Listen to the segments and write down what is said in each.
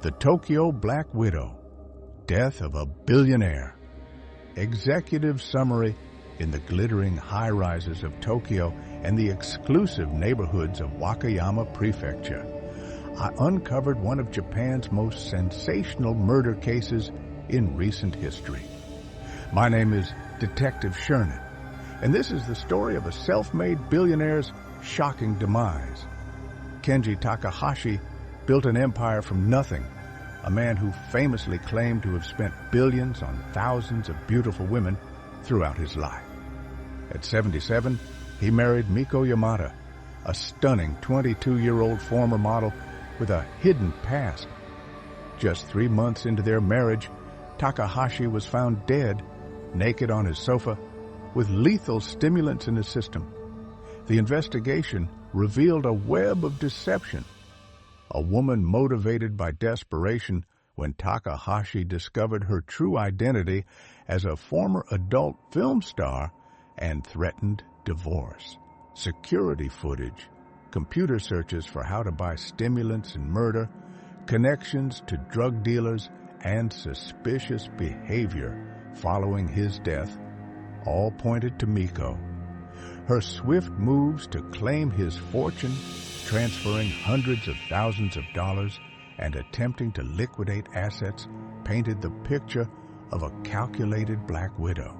The Tokyo Black Widow, Death of a Billionaire. Executive summary: in the glittering high-rises of Tokyo and the exclusive neighborhoods of Wakayama Prefecture, I uncovered one of Japan's most sensational murder cases in recent history. My name is Detective Sherman, and this is the story of a self-made billionaire's shocking demise. Kenji Takahashi built an empire from nothing, a man who famously claimed to have spent billions on thousands of beautiful women throughout his life. At 77, he married Miko Yamada, a stunning 22-year-old former model with a hidden past. Just 3 months into their marriage, Takahashi was found dead, naked on his sofa, with lethal stimulants in his system. The investigation revealed a web of deception. A woman motivated by desperation when Takahashi discovered her true identity as a former adult film star and threatened divorce. Security footage, computer searches for how to buy stimulants and murder, connections to drug dealers, and suspicious behavior following his death all pointed to Miko. Her swift moves to claim his fortune, transferring hundreds of thousands of dollars and attempting to liquidate assets, painted the picture of a calculated Black Widow.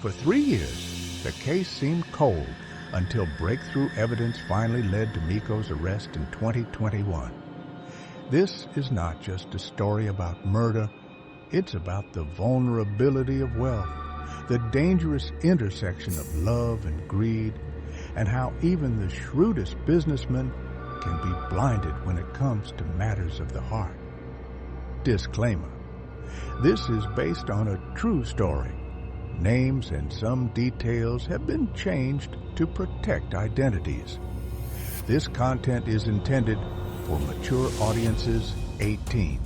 For 3 years, the case seemed cold until breakthrough evidence finally led to Miko's arrest in 2021. This is not just a story about murder, it's about the vulnerability of wealth, the dangerous intersection of love and greed, and how even the shrewdest businessmen can be blinded when it comes to matters of the heart. Disclaimer: this is based on a true story. Names and some details have been changed to protect identities. This content is intended for mature audiences 18.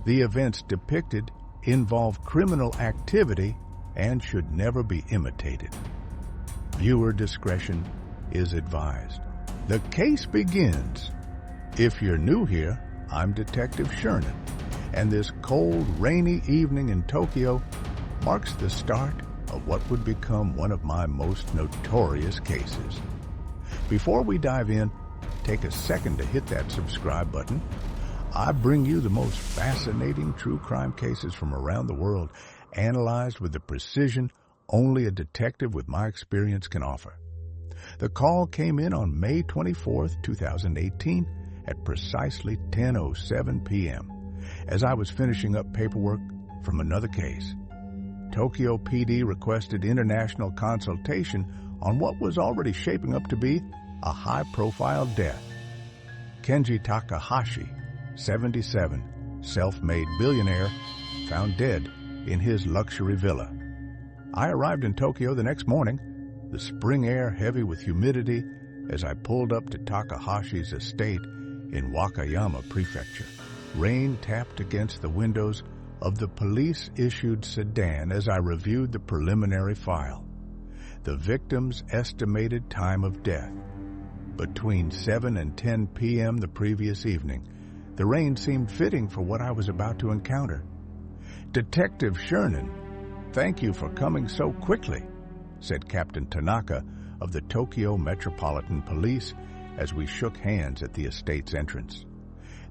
The events depicted involve criminal activity and should never be imitated. Viewer discretion is advised. The case begins. If you're new here, I'm Detective Sherman, and this cold, rainy evening in Tokyo marks the start of what would become one of my most notorious cases. Before we dive in, take a second to hit that subscribe button. I bring you the most fascinating true crime cases from around the world, analyzed with the precision only a detective with my experience can offer. The call came in on May 24th, 2018 at precisely 10:07 p.m. as I was finishing up paperwork from another case. Tokyo PD requested international consultation on what was already shaping up to be a high-profile death. Kenji Takahashi, 77, self-made billionaire, found dead in his luxury villa. I arrived in Tokyo the next morning, the spring air heavy with humidity, as I pulled up to Takahashi's estate in Wakayama Prefecture. Rain tapped against the windows of the police-issued sedan as I reviewed the preliminary file. The victim's estimated time of death: between 7 and 10 p.m. the previous evening. The rain seemed fitting for what I was about to encounter. Detective Sherman, thank you for coming so quickly, said Captain Tanaka of the Tokyo Metropolitan Police as we shook hands at the estate's entrance.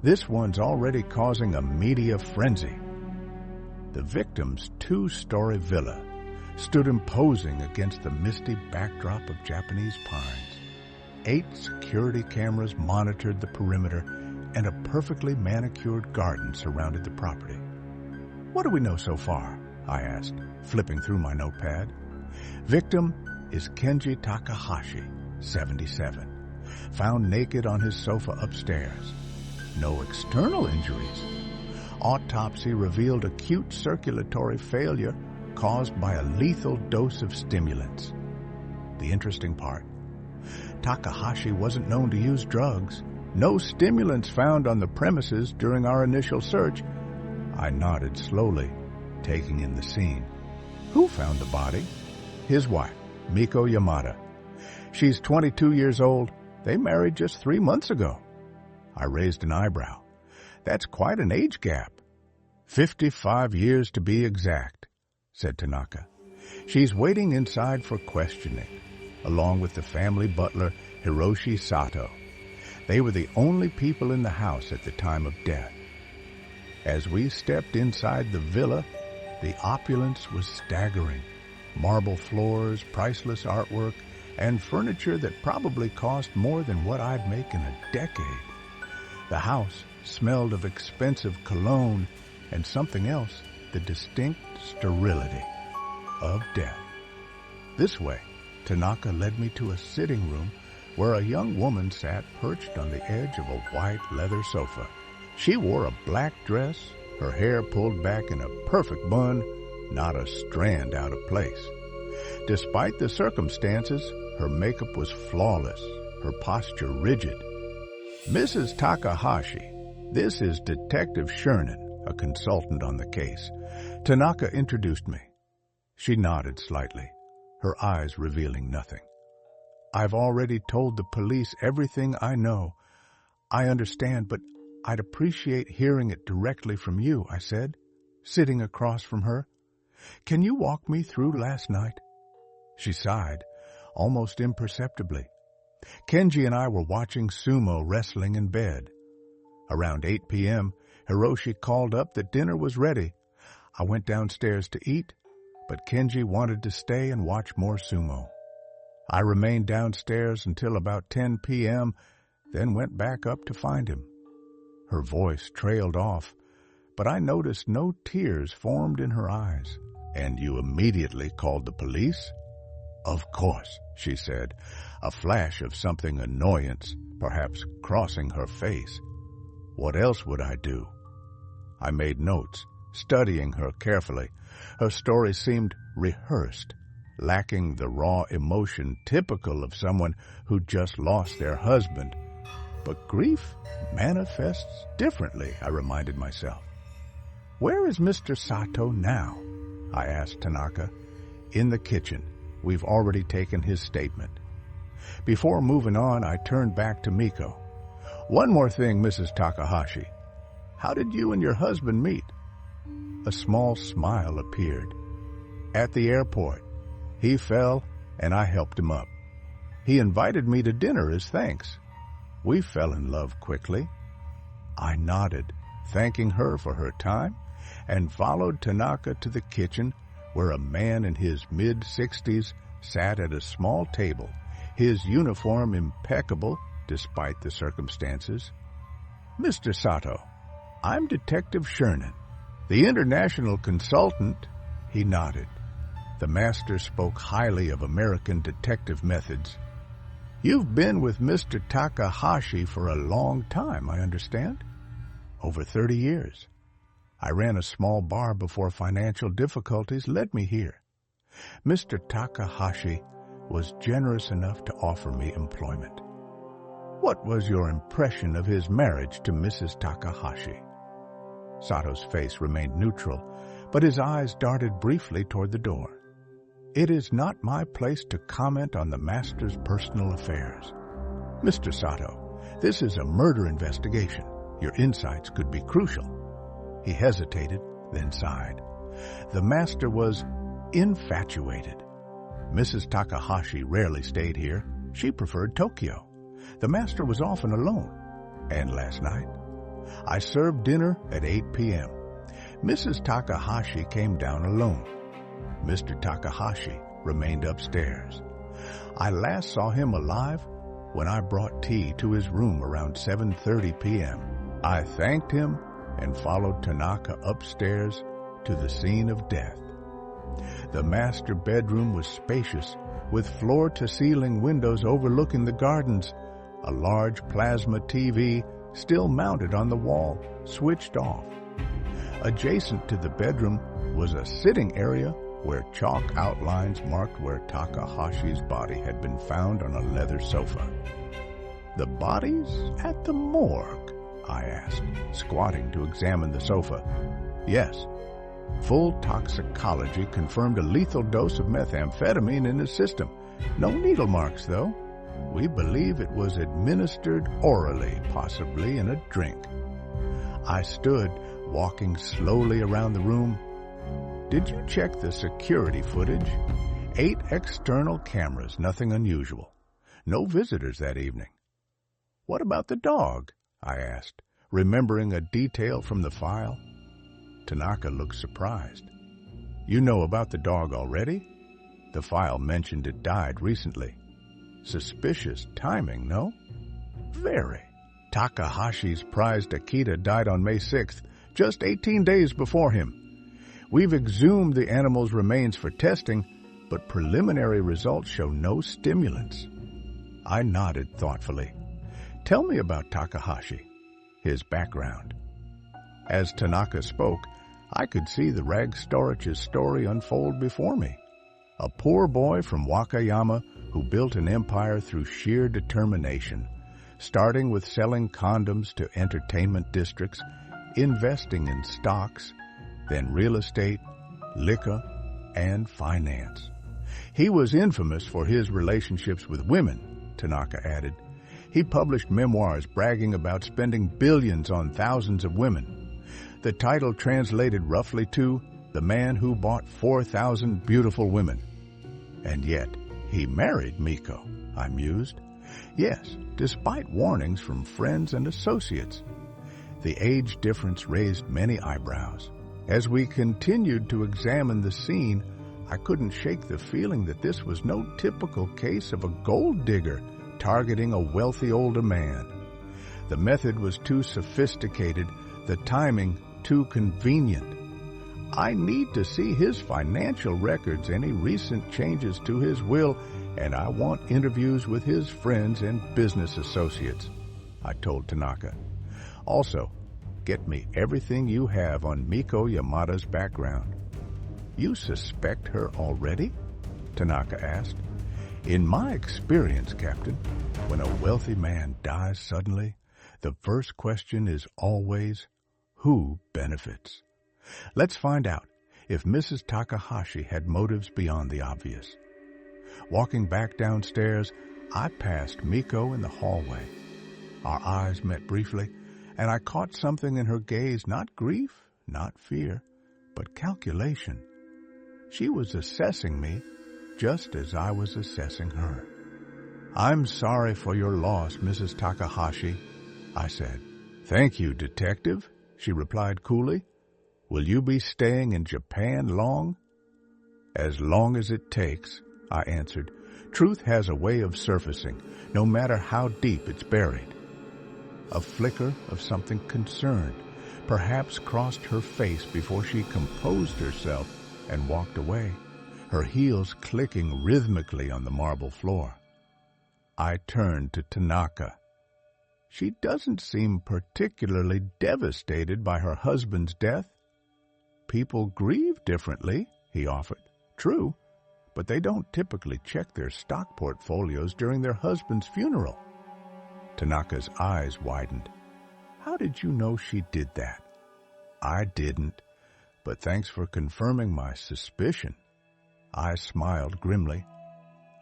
This one's already causing a media frenzy. The victim's 2-story villa stood imposing against the misty backdrop of Japanese pines. 8 security cameras monitored the perimeter, and a perfectly manicured garden surrounded the property. What do we know so far? I asked, flipping through my notepad. Victim is Kenji Takahashi, 77, found naked on his sofa upstairs. No external injuries. Autopsy revealed acute circulatory failure caused by a lethal dose of stimulants. The interesting part: Takahashi wasn't known to use drugs. No stimulants found on the premises during our initial search. I nodded slowly, taking in the scene. Who found the body? His wife, Miko Yamada. She's 22 years old. They married just 3 months ago. I raised an eyebrow. That's quite an age gap. 55 years to be exact, said Tanaka. She's waiting inside for questioning, along with the family butler, Hiroshi Sato. They were the only people in the house at the time of death. As we stepped inside the villa, the opulence was staggering. Marble floors, priceless artwork, and furniture that probably cost more than what I'd make in a decade. The house smelled of expensive cologne and something else, the distinct sterility of death. This way, Tanaka led me to a sitting room where a young woman sat perched on the edge of a white leather sofa. She wore a black dress, her hair pulled back in a perfect bun, not a strand out of place. Despite the circumstances, her makeup was flawless, her posture rigid. Mrs. Takahashi, this is Detective Sherman, a consultant on the case. Tanaka introduced me. She nodded slightly, her eyes revealing nothing. I've already told the police everything I know. I understand, but I'd appreciate hearing it directly from you, I said, sitting across from her. Can you walk me through last night? She sighed, almost imperceptibly. Kenji and I were watching sumo wrestling in bed. Around 8 p.m., Hiroshi called up that dinner was ready. I went downstairs to eat, but Kenji wanted to stay and watch more sumo. I remained downstairs until about 10 p.m., then went back up to find him. Her voice trailed off, but I noticed no tears formed in her eyes. And you immediately called the police? Of course, she said, a flash of something annoyance, perhaps crossing her face. What else would I do? I made notes, studying her carefully. Her story seemed rehearsed, lacking the raw emotion typical of someone who just lost their husband. But grief manifests differently, I reminded myself. Where is Mr. Sato now? I asked Tanaka. In the kitchen. We've already taken his statement. Before moving on, I turned back to Miko. One more thing, Mrs. Takahashi. How did you and your husband meet? A small smile appeared. At the airport. He fell, and I helped him up. He invited me to dinner as thanks. We fell in love quickly. I nodded, thanking her for her time, and followed Tanaka to the kitchen, where a man in his mid-60s sat at a small table, his uniform impeccable despite the circumstances. Mr. Sato, I'm Detective Sherman, the international consultant. He nodded. The master spoke highly of American detective methods. You've been with Mr. Takahashi for a long time, I understand? Over 30 years. I ran a small bar before financial difficulties led me here. Mr. Takahashi was generous enough to offer me employment. What was your impression of his marriage to Mrs. Takahashi? Sato's face remained neutral, but his eyes darted briefly toward the door. It is not my place to comment on the master's personal affairs. Mr. Sato, this is a murder investigation. Your insights could be crucial. He hesitated, then sighed. The master was infatuated. Mrs. Takahashi rarely stayed here. She preferred Tokyo. The master was often alone. And last night, I served dinner at 8 p.m. Mrs. Takahashi came down alone. Mr. Takahashi remained upstairs. I last saw him alive when I brought tea to his room around 7:30 p.m. I thanked him and followed Tanaka upstairs to the scene of death. The master bedroom was spacious, with floor-to-ceiling windows overlooking the gardens. A large plasma TV still mounted on the wall, switched off. Adjacent to the bedroom was a sitting area where chalk outlines marked where Takahashi's body had been found on a leather sofa. The body's at the morgue? I asked, squatting to examine the sofa. Yes. Full toxicology confirmed a lethal dose of methamphetamine in his system. No needle marks, though. We believe it was administered orally, possibly in a drink. I stood, walking slowly around the room. Did you check the security footage? 8 external cameras, nothing unusual. No visitors that evening. What about the dog? I asked, remembering a detail from the file. Tanaka looked surprised. You know about the dog already? The file mentioned it died recently. Suspicious timing, no? Very. Takahashi's prized Akita died on May 6th, just 18 days before him. We've exhumed the animal's remains for testing, but preliminary results show no stimulants. I nodded thoughtfully. Tell me about Takahashi, his background. As Tanaka spoke, I could see the rag storage's story unfold before me. A poor boy from Wakayama who built an empire through sheer determination, starting with selling condoms to entertainment districts, investing in stocks, then real estate, liquor, and finance. He was infamous for his relationships with women, Tanaka added. He published memoirs bragging about spending billions on thousands of women. The title translated roughly to The Man Who Bought 4,000 Beautiful Women. And yet, he married Miko, I mused. Yes, despite warnings from friends and associates. The age difference raised many eyebrows. As we continued to examine the scene, I couldn't shake the feeling that this was no typical case of a gold digger targeting a wealthy older man. The method was too sophisticated, the timing too convenient. I need to see his financial records, any recent changes to his will, and I want interviews with his friends and business associates, I told Tanaka. Also, get me everything you have on Miko Yamada's background. You suspect her already? Tanaka asked. In my experience, Captain, when a wealthy man dies suddenly, the first question is always, who benefits? Let's find out if Mrs. Takahashi had motives beyond the obvious. Walking back downstairs, I passed Miko in the hallway. Our eyes met briefly, and I caught something in her gaze, not grief, not fear, but calculation. She was assessing me just as I was assessing her. I'm sorry for your loss, Mrs. Takahashi, I said. Thank you, Detective, she replied coolly. Will you be staying in Japan long? As long as it takes, I answered. Truth has a way of surfacing, no matter how deep it's buried. A flicker of something concerned perhaps crossed her face before she composed herself and walked away, her heels clicking rhythmically on the marble floor. I turned to Tanaka. She doesn't seem particularly devastated by her husband's death. People grieve differently, he offered. True, but they don't typically check their stock portfolios during their husband's funeral. Tanaka's eyes widened. How did you know she did that? I didn't, but thanks for confirming my suspicion. I smiled grimly.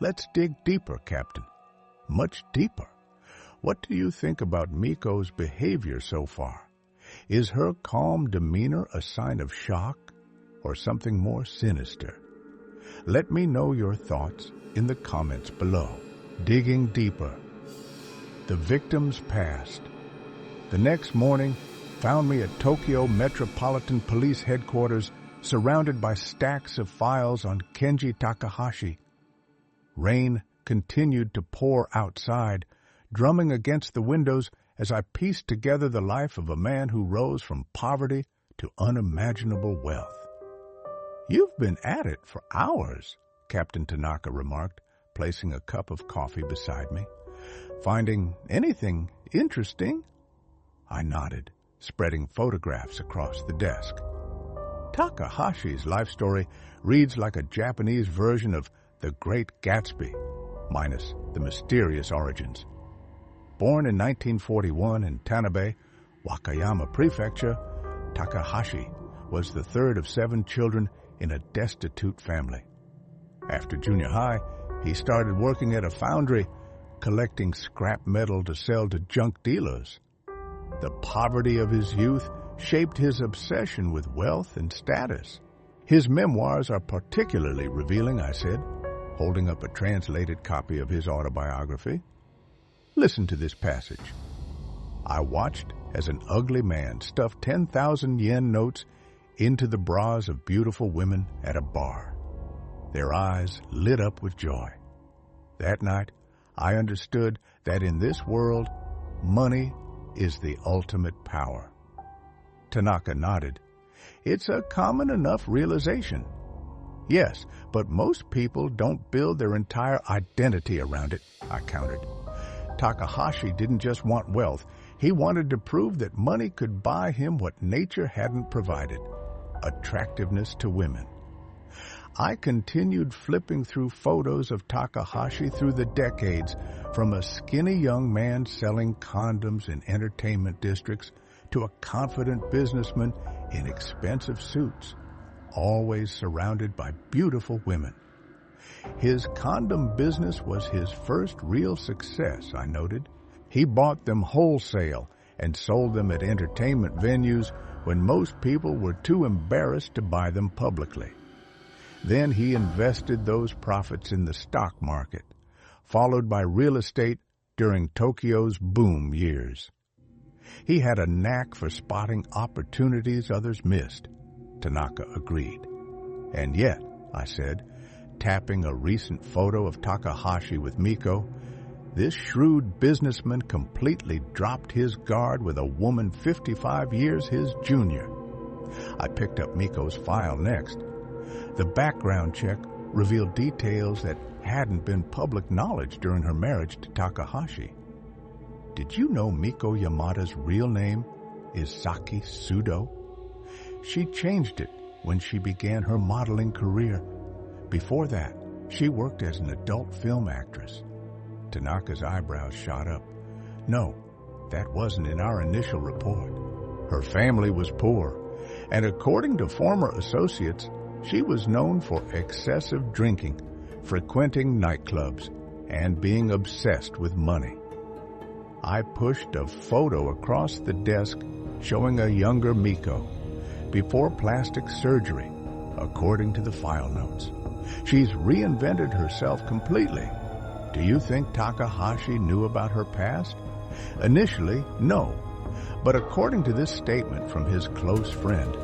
Let's dig deeper, Captain. Much deeper. What do you think about Miko's behavior so far? Is her calm demeanor a sign of shock or something more sinister? Let me know your thoughts in the comments below. Digging deeper. The victim's past. The next morning found me at Tokyo Metropolitan Police Headquarters, surrounded by stacks of files on Kenji Takahashi. Rain continued to pour outside, drumming against the windows as I pieced together the life of a man who rose from poverty to unimaginable wealth. You've been at it for hours, Captain Tanaka remarked, placing a cup of coffee beside me. Finding anything interesting? I nodded, spreading photographs across the desk. Takahashi's life story reads like a Japanese version of The Great Gatsby, minus the mysterious origins. Born in 1941 in Tanabe, Wakayama Prefecture, Takahashi was the third of 7 children in a destitute family. After junior high, he started working at a foundry, collecting scrap metal to sell to junk dealers. The poverty of his youth shaped his obsession with wealth and status. His memoirs are particularly revealing, I said, holding up a translated copy of his autobiography. Listen to this passage. I watched as an ugly man stuffed 10,000 yen notes into the bras of beautiful women at a bar. Their eyes lit up with joy. That night, I understood that in this world, money is the ultimate power. Tanaka nodded. It's a common enough realization. Yes, but most people don't build their entire identity around it, I countered. Takahashi didn't just want wealth. He wanted to prove that money could buy him what nature hadn't provided, attractiveness to women. I continued flipping through photos of Takahashi through the decades, from a skinny young man selling condoms in entertainment districts to a confident businessman in expensive suits, always surrounded by beautiful women. His condom business was his first real success, I noted. He bought them wholesale and sold them at entertainment venues when most people were too embarrassed to buy them publicly. Then he invested those profits in the stock market, followed by real estate during Tokyo's boom years. He had a knack for spotting opportunities others missed, Tanaka agreed. And yet, I said, tapping a recent photo of Takahashi with Miko, this shrewd businessman completely dropped his guard with a woman 55 years his junior. I picked up Miko's file next. The background check revealed details that hadn't been public knowledge during her marriage to Takahashi. Did you know Miko Yamada's real name is Saki Sudo? She changed it when she began her modeling career. Before that, she worked as an adult film actress. Tanaka's eyebrows shot up. No, that wasn't in our initial report. Her family was poor, and according to former associates, she was known for excessive drinking, frequenting nightclubs, and being obsessed with money. I pushed a photo across the desk showing a younger Miko, before plastic surgery, according to the file notes. She's reinvented herself completely. Do you think Takahashi knew about her past? Initially, no. But according to this statement from his close friend,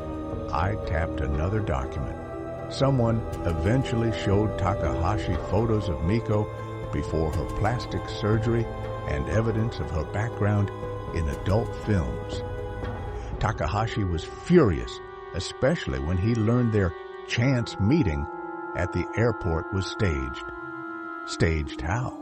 I tapped another document. Someone eventually showed Takahashi photos of Miko before her plastic surgery and evidence of her background in adult films. Takahashi was furious, especially when he learned their chance meeting at the airport was staged. Staged how?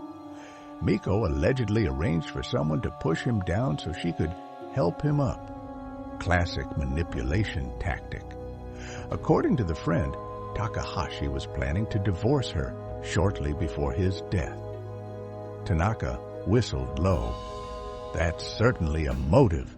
Miko allegedly arranged for someone to push him down so she could help him up. Classic manipulation tactic. According to the friend, Takahashi was planning to divorce her shortly before his death. Tanaka whistled low. That's certainly a motive,